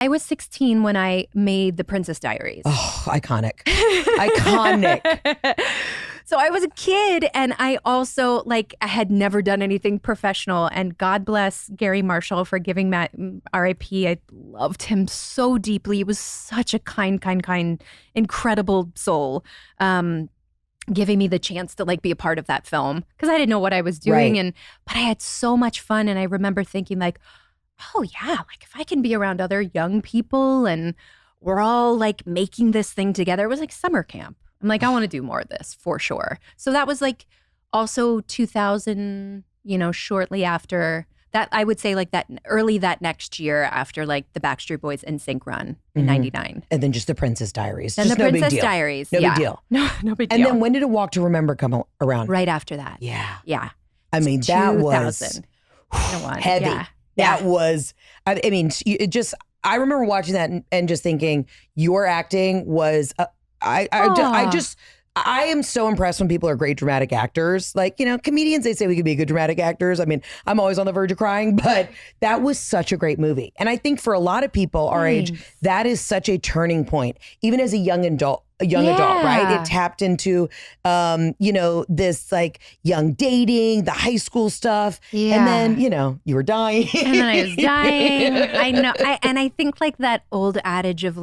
I was 16 when I made the Princess Diaries. Oh, iconic. Iconic. So I was a kid, and I also, I had never done anything professional. And God bless Gary Marshall for giving Matt R.I.P. I loved him so deeply. He was such a kind, incredible soul, giving me the chance to be a part of that film because I didn't know what I was doing. Right. But I had so much fun, and I remember thinking oh yeah, if I can be around other young people and we're all making this thing together. It was like summer camp. I'm I want to do more of this for sure. So that was also 2000, shortly after that, I would say that early that next year after the Backstreet Boys NSYNC run in 99. And then just the Princess Diaries. Then just the no Princess big deal. Diaries. No big deal. No big deal. And then when did A Walk to Remember come around? Right after that. Yeah. Yeah. I mean, that was heavy. Yeah. That was, I mean, it just, I remember watching that and just thinking your acting was, I am so impressed when people are great dramatic actors. Comedians, they say we could be good dramatic actors. I mean, I'm always on the verge of crying, but that was such a great movie. And I think for a lot of people our age, that is such a turning point, even as a young adult, right? It tapped into, this young dating, the high school stuff. Yeah. And then, you were dying. And then I was dying. I know. And I think that old adage of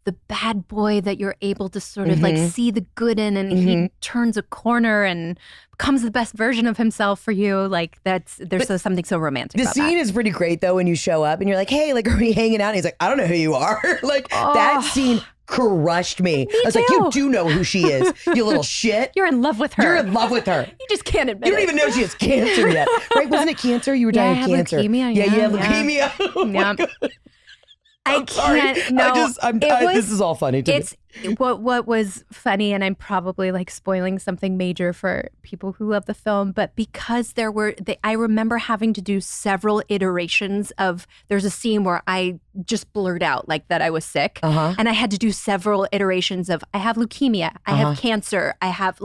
the bad boy that you're able to sort of see the good in, and he turns a corner and becomes the best version of himself for you. There's something so romantic about that. The scene is pretty great though when you show up and you're like, hey, are we hanging out? And he's like, I don't know who you are. That scene crushed me. I was like, you do know who she is, you little shit. You're in love with her. You're in love with her. You just can't admit it. You don't even know she has cancer yet. Right? Wasn't it cancer? You were dying of cancer. Leukemia, yeah, you had leukemia. Oh my God. I can't. No, this is all funny to me. What was funny, and I'm probably spoiling something major for people who love the film, but because I remember having to do several iterations of. There's a scene where I just blurred out that I was sick, and I had to do several iterations of I have leukemia, I have cancer, I have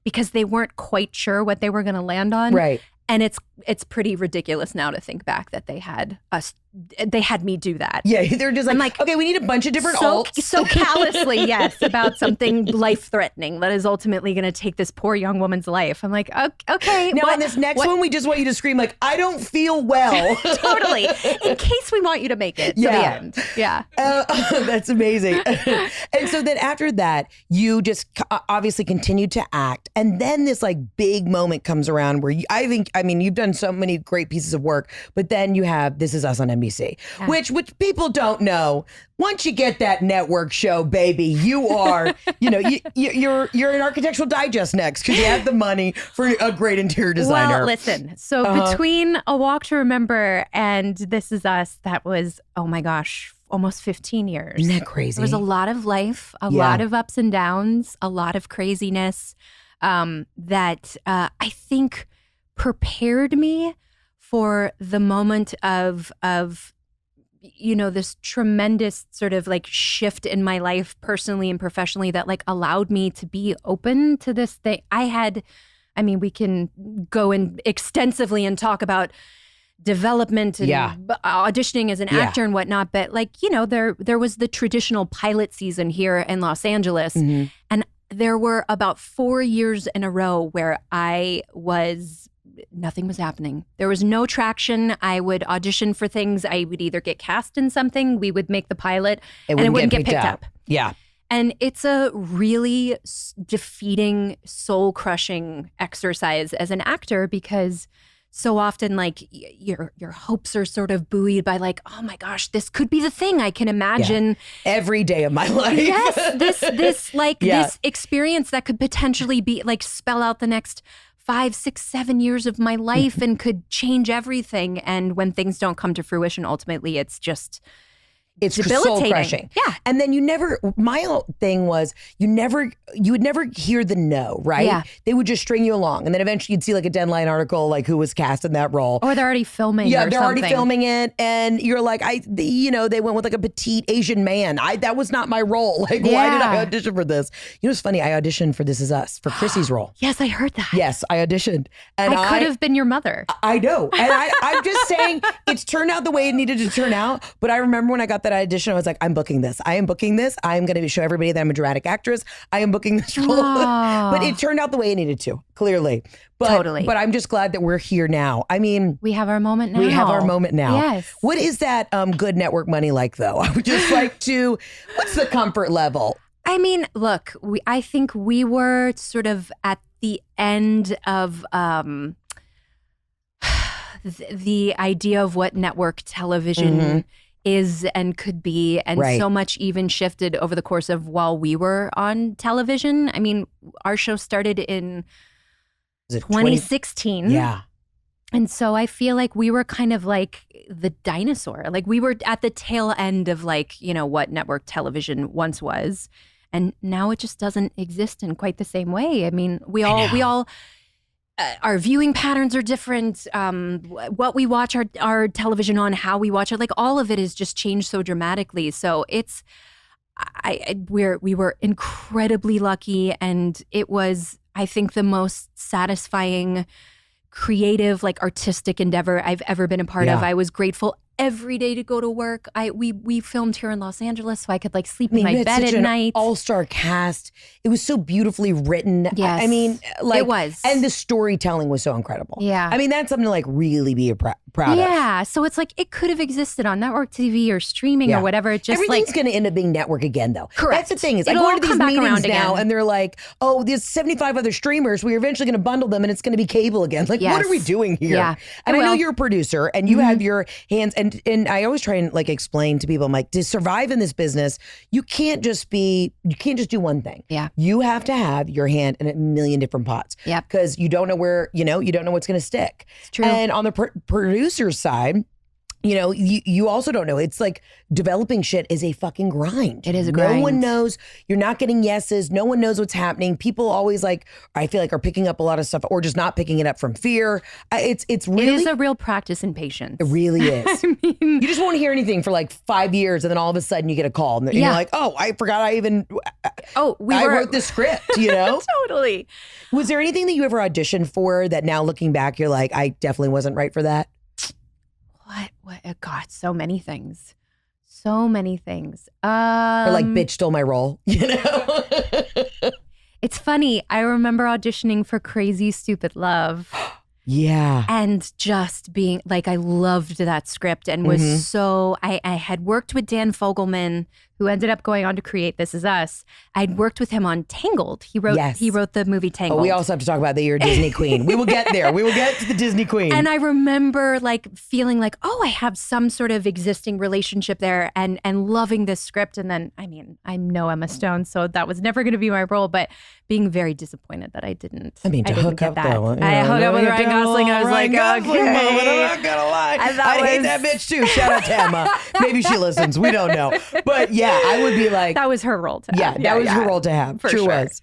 because they weren't quite sure what they were going to land on, right? And it's pretty ridiculous now to think back that they had me do that. Yeah, they're just okay, we need a bunch of different alts. So callously, yes, about something life-threatening that is ultimately going to take this poor young woman's life. I'm okay. Now, in this next one, we just want you to scream I don't feel well. Totally. In case we want you to make it to the end. Yeah. That's amazing. And so then after that, you just obviously continued to act. And then this big moment comes around where you've done so many great pieces of work, but then you have This Is Us on NBC, which people don't know. Once you get that network show, baby, you are, you're an Architectural Digest next because you have the money for a great interior designer. Well, listen, so between A Walk to Remember and This Is Us, that was, oh my gosh, almost 15 years. Isn't that crazy? There was a lot of life, a lot of ups and downs, a lot of craziness that I think prepared me for the moment of this tremendous sort of shift in my life personally and professionally that allowed me to be open to this thing. We can go in extensively and talk about development and auditioning as an actor and whatnot, but there was the traditional pilot season here in Los Angeles, and there were about 4 years in a row where nothing was happening. There was no traction. I would audition for things. I would either get cast in something, we would make the pilot, and it wouldn't get picked up. Yeah. And it's a really defeating, soul-crushing exercise as an actor because so often your hopes are sort of buoyed by oh my gosh, this could be the thing I can imagine every day of my life. Yes, this experience that could potentially be spell out the next 5, 6, 7 years of my life and could change everything. And when things don't come to fruition, ultimately it's debilitating. Soul crushing. Yeah. And then my whole thing was you would never hear the no, right? Yeah. They would just string you along. And then eventually you'd see a Deadline article, who was cast in that role. Or they're already filming Yeah, or they're something. already filming it. And you're they went with a petite Asian man. That was not my role. Why did I audition for this? It's funny. I auditioned for This Is Us, for Chrissy's role. Yes, I heard that. Yes, I auditioned. And I could have been your mother. I know. And I'm just saying it's turned out the way it needed to turn out. But I remember when I got that I auditioned, I was like, I'm booking this. I am booking this. I'm going to show everybody that I'm a dramatic actress. I am booking this role. But it turned out the way it needed to, clearly. But, Totally. But I'm just glad that we're here now. I mean, we have our moment now. We have our moment now. Yes. What is that good network money like, though? I would just like to, what's the comfort level? I mean, look, I think we were sort of at the end of the idea of what network television is and could be. And so much even shifted over the course of while we were on television. I mean, our show started in 2016. Yeah. And so I feel like we were kind of like the dinosaur. Like we were at the tail end of like, you know, what network television once was. And now it just doesn't exist in quite the same way. I mean, we all our viewing patterns are different. What we watch our television on, how we watch it, like all of it has just changed so dramatically. So it's, we were incredibly lucky, and it was, I think, the most satisfying, creative, like artistic endeavor I've ever been a part of. I was grateful every day to go to work. We filmed here in Los Angeles, so I could like sleep in my bed at night. All-star cast. It was so beautifully written. Yes, I mean, like it was, and the storytelling was so incredible. Yeah, I mean, that's something to like really be proud of. Yeah, so it's like it could have existed on network TV or streaming or whatever. It just everything's going to end up being network again, though. Correct. That's the thing. Is It'll I go to these meetings now, again. and they're like, "Oh, there's 75 other streamers. We're eventually going to bundle them, and it's going to be cable again." Like, what are we doing here? Yeah, and I know you're a producer, and you have your hands. And I always try and like explain to people, I'm like, to survive in this business, you can't just do one thing. Yeah, you have to have your hand in a million different pots. Yeah, because you don't know where, you don't know what's going to stick. It's true. And on the producer side, you also don't know. It's like developing shit is a fucking grind. It is a grind. No one knows. You're not getting yeses. No one knows what's happening. People always I feel like are picking up a lot of stuff or just not picking it up from fear. It's really. It is a real practice in patience. It really is. I mean, you just won't hear anything for like 5 years, and then all of a sudden you get a call, and you're like, oh, I forgot I wrote this script, Totally. Was there anything that you ever auditioned for that now looking back, you're like, I definitely wasn't right for that? What? God, so many things. So many things. Or like, bitch stole my role, It's funny. I remember auditioning for Crazy Stupid Love. Yeah. And just being like, I loved that script and was so, I had worked with Dan Fogelman, who ended up going on to create This Is Us. I'd worked with him on Tangled. He wrote the movie Tangled. Oh, we also have to talk about that you're a Disney queen. We will get there. We will get to the Disney queen. And I remember like feeling like, oh, I have some sort of existing relationship there and loving this script. And then, I mean, I'm no Emma Stone, so that was never going to be my role, but being very disappointed that I didn't. I mean, to hook up that. though. I hooked up with Ryan Gosling. I was like, okay. I'm not gonna lie. I hate that bitch too. Shout out to Emma. Maybe she listens. We don't know. But yeah, I would be like, that was her role to have. Yeah, that was her role to have. For True sure. was.